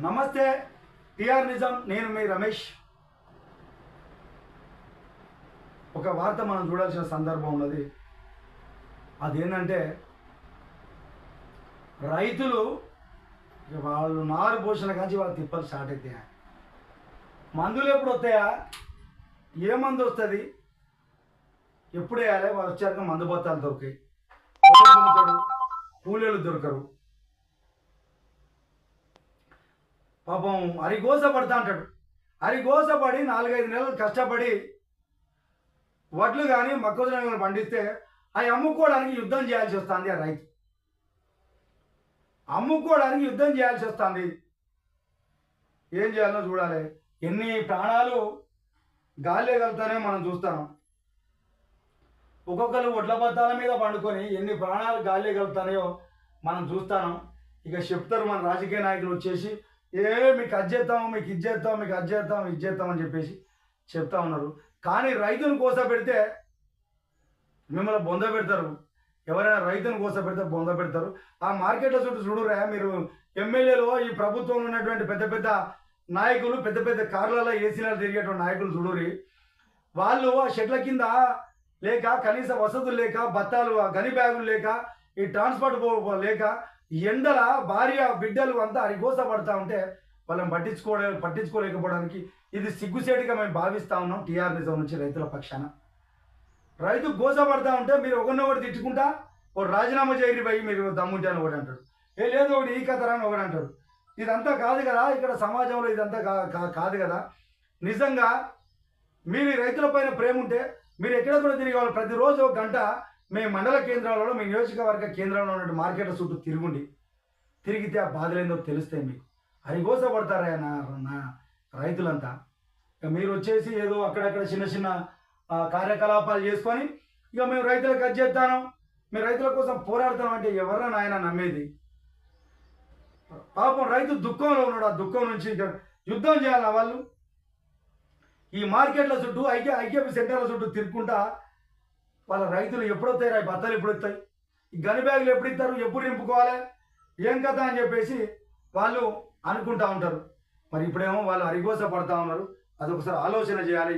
నమస్తే టిఆర్ నిజం. నేను మీ రమేష్. ఒక వార్త మనం చూడాల్సిన సందర్భం ఉన్నది. అదేంటంటే రైతులు వాళ్ళు నారు పోషణ కాంచి వాళ్ళ తిప్పలు స్టార్ట్ అవుతాయా, మందులు ఎప్పుడు వస్తాయా, ఏ మందు వస్తుంది, ఎప్పుడు వేయాలి, వాళ్ళు వచ్చాక మందు బత్తాలు దొరికాయి, కూలీలు దొరకరు. పాపం అరిగోస పడతా అంటాడు. అరిగోస పడి 4-5 నెలలు కష్టపడి వడ్లు కానీ మొక్కజొన్న పండిస్తే అవి అమ్ముకోవడానికి యుద్ధం చేయాల్సి వస్తుంది. ఆ రైతు అమ్ముకోవడానికి యుద్ధం చేయాల్సి వస్తుంది. ఏం చేయాలో చూడాలి. ఎన్ని ప్రాణాలు గాలిగలుగుతానే మనం చూస్తాం. ఒక్కొక్కరు వడ్ల బత్తాల మీద పండుకొని ఎన్ని ప్రాణాలు గాలిగలుగుతాయో మనం చూస్తాం. ఇక చెప్తారు మన రాజకీయ నాయకులు వచ్చేసి, మీకు అది చేస్తాం, మీకు ఇది చేస్తాం, మీకు అది చేస్తాం, ఇది చేస్తాం అని చెప్పేసి చెప్తా ఉన్నారు. కానీ రైతును కోస పెడితే మిమ్మల్ని బొంద పెడతారు. ఎవరైనా రైతును కోస పెడితే బొంద పెడతారు. ఆ మార్కెట్ల చుట్టూ చూడురా మీరు. ఎమ్మెల్యేలు, ఈ ప్రభుత్వంలో ఉన్నటువంటి పెద్ద పెద్ద నాయకులు, పెద్ద పెద్ద కార్లలో ఏసీలలో తిరిగేటువంటి నాయకులు చూడురి. వాళ్ళు ఆ షెడ్ల కింద లేక, కనీస వసతులు లేక, బత్తాలు గని బ్యాగులు లేక, ఈ ట్రాన్స్పోర్ట్ లేక, ఎండల భార్య బిడ్డలు అంతా అరిగోస పడతా ఉంటే వాళ్ళని పట్టించుకోలేకపోవడానికి ఇది సిగ్గుసేటుగా మేము భావిస్తూ ఉన్నాం. టీఆర్ నిజం నుంచి రైతుల పక్షాన. రైతు గోస పడతా ఉంటే మీరు ఒకటి తిట్టుకుంటా, ఒక రాజీనామా చేయరి పోయి మీరు దమ్ముంటే అని ఒకటి అంటాడు. లేదు ఒకటి ఈ కథరాని ఒకటి అంటాడు. ఇదంతా కాదు కదా, ఇక్కడ సమాజంలో ఇదంతా కాదు కదా. నిజంగా మీరు రైతుల పైన ప్రేమ ఉంటే మీరు ఎక్కడ కూడా తిరిగి వాళ్ళు ప్రతిరోజు 1 గంట మీ మండల కేంద్రాలలో, మీ నియోజకవర్గ కేంద్రంలో ఉన్న మార్కెట్ల చుట్టూ తిరిగితే ఆ బాధలేందో తెలుస్తాయి మీకు. అరిగోస పడతారా నా రైతులంతా. మీరు వచ్చేసి ఏదో అక్కడక్కడ చిన్న చిన్న కార్యకలాపాలు చేసుకొని ఇక మేము రైతులకు అది చేస్తాను, మేము రైతుల కోసం పోరాడతాం అంటే ఎవరన్నా నాయన నమ్మేది? పాపం రైతు దుఃఖంలో ఉన్నాడు. ఆ దుఃఖం నుంచి యుద్ధం చేయాలి వాళ్ళు. ఈ మార్కెట్ల చుట్టూ ఐక్యపీ సెంటర్ల చుట్టూ తిరుక్కుంటా వాళ్ళ రైతులు ఎప్పుడొస్తాయి, బత్తాలు ఎప్పుడు వస్తాయి, ఈ గని బ్యాగులు ఎప్పుడు ఇస్తారు, ఎప్పుడు నింపుకోవాలి, ఏం కథ అని చెప్పేసి వాళ్ళు అనుకుంటా ఉంటారు. మరి ఇప్పుడేమో వాళ్ళు అరిగోస పడతా ఉన్నారు. అదొకసారి ఆలోచన చేయాలి.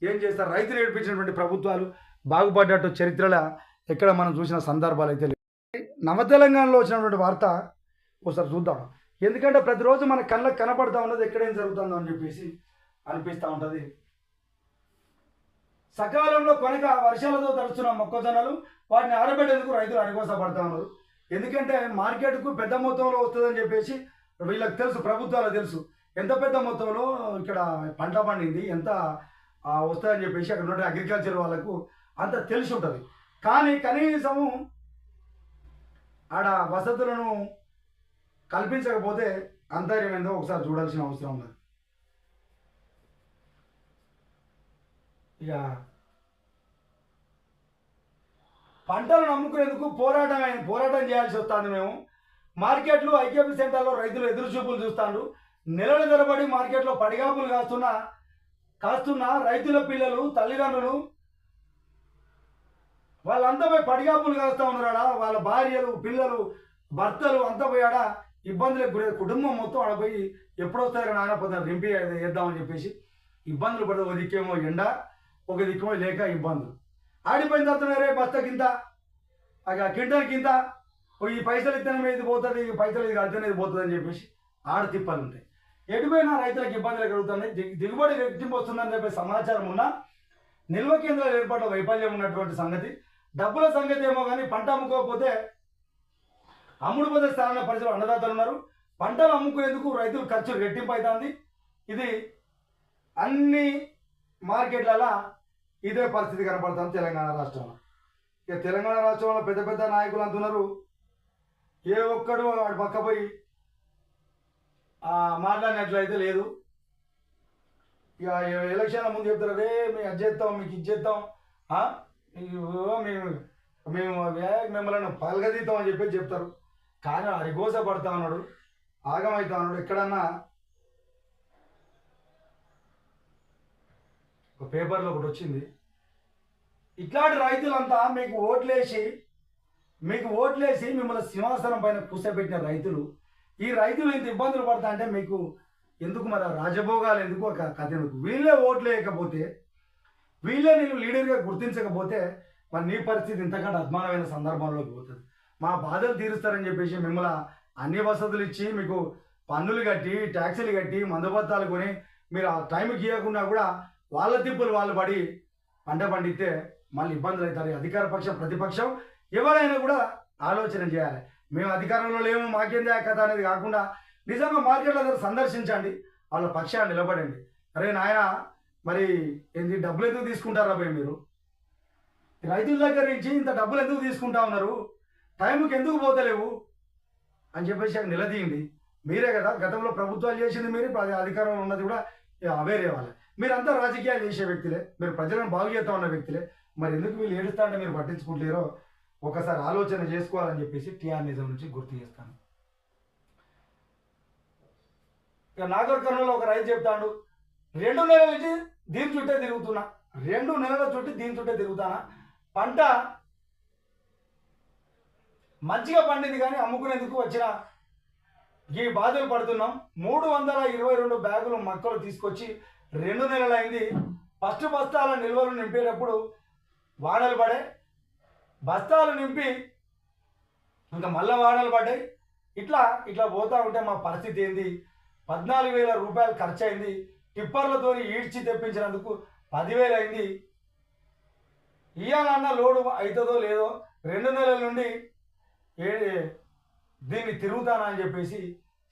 ఏం చేస్తారు? రైతులు ఏడిపించినటువంటి ప్రభుత్వాలు బాగుపడ్డట్టు చరిత్రలో ఎక్కడ మనం చూసిన సందర్భాలు అయితే లేవు. నవతెలంగాణలో వచ్చినటువంటి వార్త ఒకసారి చూద్దాం. ఎందుకంటే ప్రతిరోజు మన కళ్ళకు కనపడతా ఉన్నది ఎక్కడేం జరుగుతుందో అని చెప్పేసి అనిపిస్తూ ఉంటుంది. సకాలంలో కొనక వర్షాలతో తడుస్తున్న మొక్కజొన్నలు వాటిని ఆరబెట్టేందుకు రైతులు అరిగోస పడతా ఉన్నారు. ఎందుకంటే మార్కెట్కు పెద్ద మొత్తంలో వస్తుందని చెప్పేసి వీళ్ళకి తెలుసు, ప్రభుత్వాలకు తెలుసు ఎంత పెద్ద మొత్తంలో ఇక్కడ పంట పండింది, ఎంత వస్తుందని చెప్పేసి అక్కడ ఉన్న అగ్రికల్చర్ వాళ్ళకు అంత తెలిసి ఉంటుంది. కానీ కనీసము ఆడ వసతులను కల్పించకపోతే అంతర్యం ఏందో ఒకసారి చూడాల్సిన అవసరం ఉంది. ఇక పంటలను అమ్ముకునేందుకు పోరాటం చేయాల్సి వస్తుంది. మేము మార్కెట్లు, ఐక్యపీ సెంటర్లో రైతులు ఎదురు చూపులు చూస్తాడు. నెలల తరబడి మార్కెట్లో పడిగాపులు కాస్తున్న రైతుల పిల్లలు, తల్లిదండ్రులు వాళ్ళంతా పోయి పడిగాపులు కాస్తూ ఉన్నారా. వాళ్ళ భార్యలు, పిల్లలు, భర్తలు అంతా పోయాడ ఇబ్బందులకు గురే. కుటుంబం మొత్తం ఆడపోయి ఎప్పుడొస్తారో నాన్న పొద్దున రింపి వేద్దామని చెప్పేసి ఇబ్బందులు పడితే ఒక దిక్కేమో ఎండ, ఒక దిక్కేమో లేక ఇబ్బందులు. ఆడిపోయిన తర్వాత రే బస్తా కింద, కింటల్ కింద, ఈ పైసలు ఇత్తనం ఇది పోతుంది, ఈ పైసలు ఇది కడితేనే ఇది పోతుంది అని చెప్పేసి ఆడ తిప్పాలు ఉంటాయి. ఎటుపోయినా రైతులకు ఇబ్బందులు కలుగుతున్నాయి. దిగుబడి రెట్టింపు వస్తుందని చెప్పే సమాచారం ఉన్నా నిల్వ కేంద్రాల ఏర్పాటు వైఫల్యం ఉన్నటువంటి సంగతి. డబ్బుల సంగతి ఏమో కానీ పంట అమ్ముకోకపోతే అమ్ముడు పోతే స్థానంలో పరిస్థితులు అన్నదాతలు ఉన్నారు. పంటలు అమ్ముకునేందుకు రైతులు ఖర్చు రెట్టింపు అవుతుంది. ఇది అన్ని మార్కెట్లలో ఇదే పరిస్థితి కనపడుతుంది తెలంగాణ రాష్ట్రంలో. ఇక తెలంగాణ రాష్ట్రంలో పెద్ద పెద్ద నాయకులు అంటున్నారు. ఏ ఒక్కడు వాడు పక్క పోయి మాట్లాడినట్లయితే లేదు. ఇక ఎలక్షన్ల ముందు చెప్తారు, రే మేము అది చేస్తాం, మీకు ఇది చేస్తాం, మేము మిమ్మల్ని పలగదీస్తాం అని చెప్పి చెప్తారు. కానీ అరిగోస పడతా ఉన్నాడు, ఆగమవుతా ఉన్నాడు. ఎక్కడన్నా ఒక పేపర్లో ఒకటి వచ్చింది, ఇట్లాంటి రైతులంతా మీకు ఓట్లేసి మిమ్మల్ని సింహాసనం పైన కూర్చోబెట్టిన రైతులు ఈ రైతులు ఇంత ఇబ్బందులు పడతా అంటే మీకు ఎందుకు మరి రాజభోగాలు ఎందుకు ఒక కథ ఎందుకు? వీళ్ళే ఓట్లు వేయకపోతే, వీళ్ళే నేను లీడర్గా గుర్తించకపోతే మరి నీ పరిస్థితి ఇంతకంటే అద్మానమైన సందర్భంలోకి పోతుంది. మా బాధలు తీరుస్తారని చెప్పేసి మిమ్మల్ని అన్ని వసతులు ఇచ్చి మీకు పన్నులు కట్టి ట్యాక్సీలు కట్టి మందుబత్తాలు కొని మీరు ఆ టైంకి ఇవ్వకుండా కూడా వాళ్ళ తిప్పులు వాళ్ళు పడి పంట పండితే మళ్ళీ ఇబ్బందులు అవుతారు. అధికార పక్షం ప్రతిపక్షం ఎవరైనా కూడా ఆలోచన చేయాలి. మేము అధికారంలో లేము మాకేంది ఆ కథ అనేది కాకుండా నిజంగా మార్కెట్ల దగ్గర సందర్శించండి, వాళ్ళ పక్షాన్ని నిలబడండి. అరే నాయన మరి ఏంది డబ్బులు ఎందుకు తీసుకుంటారా భయ్? మీరు రైతుల దగ్గర నుంచి ఇంత డబ్బులు ఎందుకు తీసుకుంటా ఉన్నారు, టైంకి ఎందుకు పోతలేవు అని చెప్పేసి నిలదీయండి. మీరే కదా గతంలో ప్రభుత్వాలు చేసింది, మీరు అధికారంలో ఉన్నది కూడా వేరే వాళ్ళే. మీరంతా రాజకీయాలు చేసే వ్యక్తులే, మీరు ప్రజలను బాగు చేస్తా ఉన్న వ్యక్తులే. మరి ఎందుకు వీళ్ళు ఏడుస్తా అంటే మీరు పట్టించుకుంటారో ఒకసారి ఆలోచన చేసుకోవాలని చెప్పేసి టీఆర్ నిజం నుంచి గుర్తు చేస్తాను. ఇక నాగర్ కర్నూలులో ఒక రైతు చెప్తాడు, 2 నెలల నుంచి దీని చుట్టే తిరుగుతున్నా, 2 నెలల చుట్టూ దీని చుట్టే తిరుగుతానా, పంట మంచిగా పండింది కానీ అమ్ముకునేందుకు వచ్చిన ఈ బాధలు పడుతున్నాం. 322 బ్యాగులు మొక్కలు తీసుకొచ్చి 2 నెలలు అయింది. ఫస్ట్ బస్తాల నిల్వలు నింపేటప్పుడు వానలు పడే, బస్తాలు నింపి ఇంకా మళ్ళీ వానలు పడ్డాయి. ఇట్లా పోతా ఉంటే మా పరిస్థితి ఏంది? 14,000 రూపాయలు ఖర్చు అయింది. టిప్పర్లతో ఈడ్చి తెప్పించినందుకు 10,000 అయింది. ఇయ్యాలన్న లోడు అవుతుందో లేదో 2 నెలల నుండి దీన్ని తిరుగుతానా అని చెప్పేసి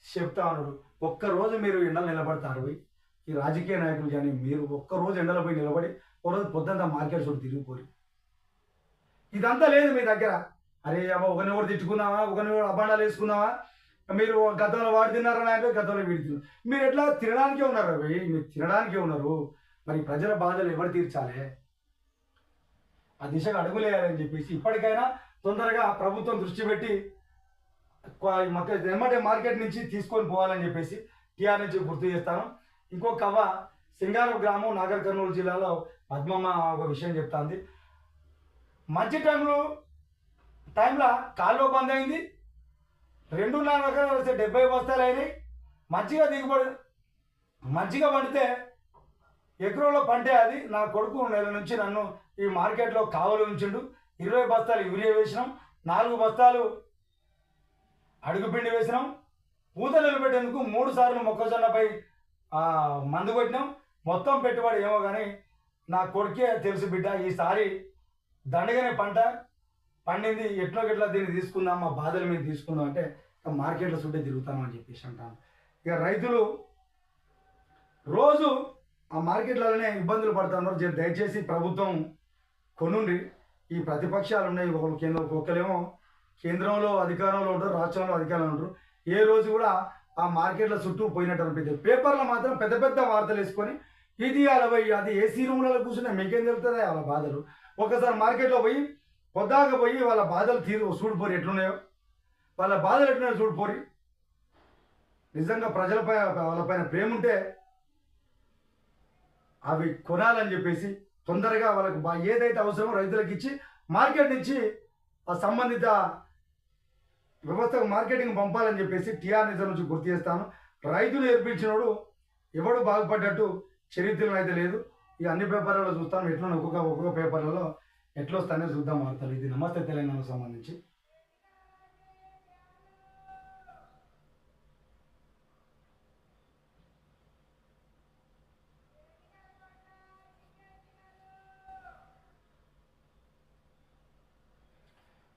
చెప్తా ఉన్నాడు. ఒక్కరోజు మీరు ఎండలు నిలబడతారు, ఈ రాజకీయ నాయకులు కానీ మీరు ఒక్కరోజు ఎండలో పోయి నిలబడి ఒకరోజు పొద్దుంతా మార్కెట్ చోటు తిరిగిపోయి ఇదంతా లేదు మీ దగ్గర. అరే అమ్మ ఒకరిని తిట్టుకుందామా, ఒకరిని అబాండాలు వేసుకుందామా, మీరు గతంలో వాడు తిన్నారని అంటే గతంలో వీడి తిన్నారు. మీరు ఎట్లా తినడానికే ఉన్నారు అవి, మీరు తినడానికే ఉన్నారు. మరి ప్రజల బాధలు ఎవరు తీర్చాలి? ఆ దిశగా అడుగులేయాలని చెప్పేసి ఇప్పటికైనా తొందరగా ప్రభుత్వం దృష్టి పెట్టి ఎమ్మటే మార్కెట్ నుంచి తీసుకొని పోవాలని చెప్పేసి టీఆర్ నుంచి గుర్తు చేస్తాను. ఇంకో కవ్వ సింగారం గ్రామం నాగర్ కర్నూలు జిల్లాలో పద్మమ్మ ఒక విషయం చెప్తాంది. మంచి టైంలో కాలువ బంద్ అయింది, 2.5 వస్తే 70 బస్తాలు అయినాయి. మంచిగా పండితే ఎకరంలో పంటే అది. నా కొడుకు నెల నుంచి నన్ను ఈ మార్కెట్లో కావలు ఉంచిండు. 20 బస్తాలు యూరియా వేసినాం, 4 బస్తాలు అడుగుపిండి వేసినాం. పూత నిలబెట్టేందుకు 3 సార్లు మొక్కజొన్నపై మందు కొట్టినాం. మొత్తం పెట్టుబడి ఏమో కానీ నా కొడుకే తెలుసు బిడ్డ, ఈసారి దండగానే పంట పండింది, ఎట్లా దీన్ని తీసుకుందాం, మా బాధలు మేము తీసుకుందాం అంటే మార్కెట్లో చుట్టే తిరుగుతాం అని చెప్పేసి అంటాను. ఇక రైతులు రోజు ఆ మార్కెట్లలోనే ఇబ్బందులు పడుతున్నారు. దయచేసి ప్రభుత్వం కొనుండి, ఈ ప్రతిపక్షాలు ఉన్నాయి, ఒకరేమో కేంద్రంలో అధికారంలో ఉంటారు, రాష్ట్రంలో అధికారంలో ఉంటారు. ఏ రోజు కూడా ఆ మార్కెట్ల చుట్టూ పోయినట్టు అనిపిస్తుంది. పేపర్లో మాత్రం పెద్ద పెద్ద వార్తలు వేసుకొని ఇది అలవై అది ఏసీ రూమ్లలో కూర్చున్నా మీకేం తెలుస్తుంది వాళ్ళ బాధలు. ఒకసారి మార్కెట్లో పోయి పొద్దాక పోయి వాళ్ళ బాధలు చూడిపోరి ఎట్లున్నాయో, వాళ్ళ బాధలు ఎట్లున్నాయో చూడిపోరి. నిజంగా ప్రజలపై వాళ్ళపైన ప్రేమ ఉంటే అవి కొనాలని చెప్పేసి తొందరగా వాళ్ళకు ఏదైతే అవసరమో రైతులకు ఇచ్చి మార్కెట్ నుంచి ఆ సంబంధిత వ్యవస్థకు మార్కెటింగ్ పంపాలని చెప్పేసి టీఆర్ నిజం నుంచి గుర్తు చేస్తాను. రైతులు ఏర్పించినోడు ఎవడు బాగుపడ్డట్టు చరిత్రలో అయితే లేదు. ఈ అన్ని పేపర్లలో చూస్తాను, ఎట్లా ఒక్కొక్క పేపర్లలో ఎట్లా వస్తానే చూద్దాం వార్తలు. ఇది నమస్తే తెలంగాణకు సంబంధించి.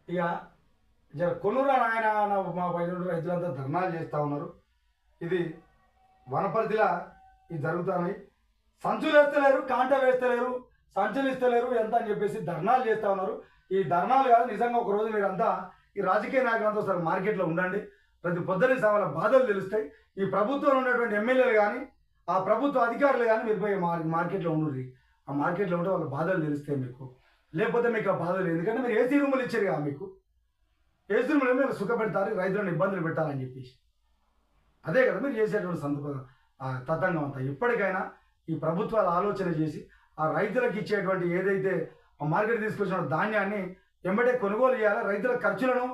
ఇక జర కొనురా నాయన మా పైన రైతులంతా ధర్నాలు చేస్తూ ఉన్నారు. ఇది వనపర్తిలా ఇది జరుగుతున్నాయి. సంచులు వేస్తలేరు, కాంట వేస్తలేరు, సంచులు ఇస్తలేరు ఎంత అని చెప్పేసి ధర్నాలు చేస్తూ ఉన్నారు. ఈ ధర్నాలు కాదు, నిజంగా ఒకరోజు మీరంతా ఈ రాజకీయ నాయకులంతా ఒకసారి మార్కెట్లో ఉండండి. ప్రతి పొద్దున వాళ్ళ బాధలు తెలుస్తాయి. ఈ ప్రభుత్వంలో ఉన్నటువంటి ఎమ్మెల్యేలు కానీ ఆ ప్రభుత్వ అధికారులు కానీ మీరు పోయి మార్కెట్లో ఉండండి. ఆ మార్కెట్లో ఉంటే వాళ్ళ బాధలు తెలుస్తాయి మీకు. లేకపోతే మీకు ఆ బాధలు, ఎందుకంటే మీరు ఏసీ రూములు ఇచ్చారు కదా, మీకు ఏసీ రూములు మీరు సుఖపెడతారు, రైతులను ఇబ్బందులు పెట్టాలని చెప్పేసి. అదే కదా మీరు చేసేటువంటి తతంగం అంతా. ఇప్పటికైనా ఈ ప్రభుత్వాలు ఆలోచన చేసి ఆ రైతులకు ఇచ్చేటువంటి ఏదైతే మార్కెట్ తీసుకొచ్చిన ధాన్యాన్ని వెంబడే కొనుగోలు చేయాలి. రైతుల ఖర్చులను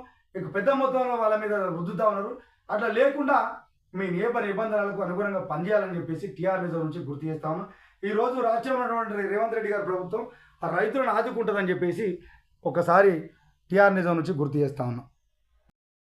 పెద్ద మొత్తంలో వాళ్ళ మీద రుద్దుతా ఉన్నారు. అట్లా లేకుండా మీ నిబంధనలకు అనుగుణంగా పనిచేయాలని చెప్పేసి టీఆర్ నిజం నుంచి గుర్తు చేస్తాము. ఈరోజు రాష్ట్రంలో ఉన్నటువంటి రేవంత్ రెడ్డి గారి ప్రభుత్వం ఆ రైతులను ఆదుకుంటుందని చెప్పేసి ఒకసారి టీఆర్ నిజం నుంచి గుర్తు చేస్తా ఉన్నాం.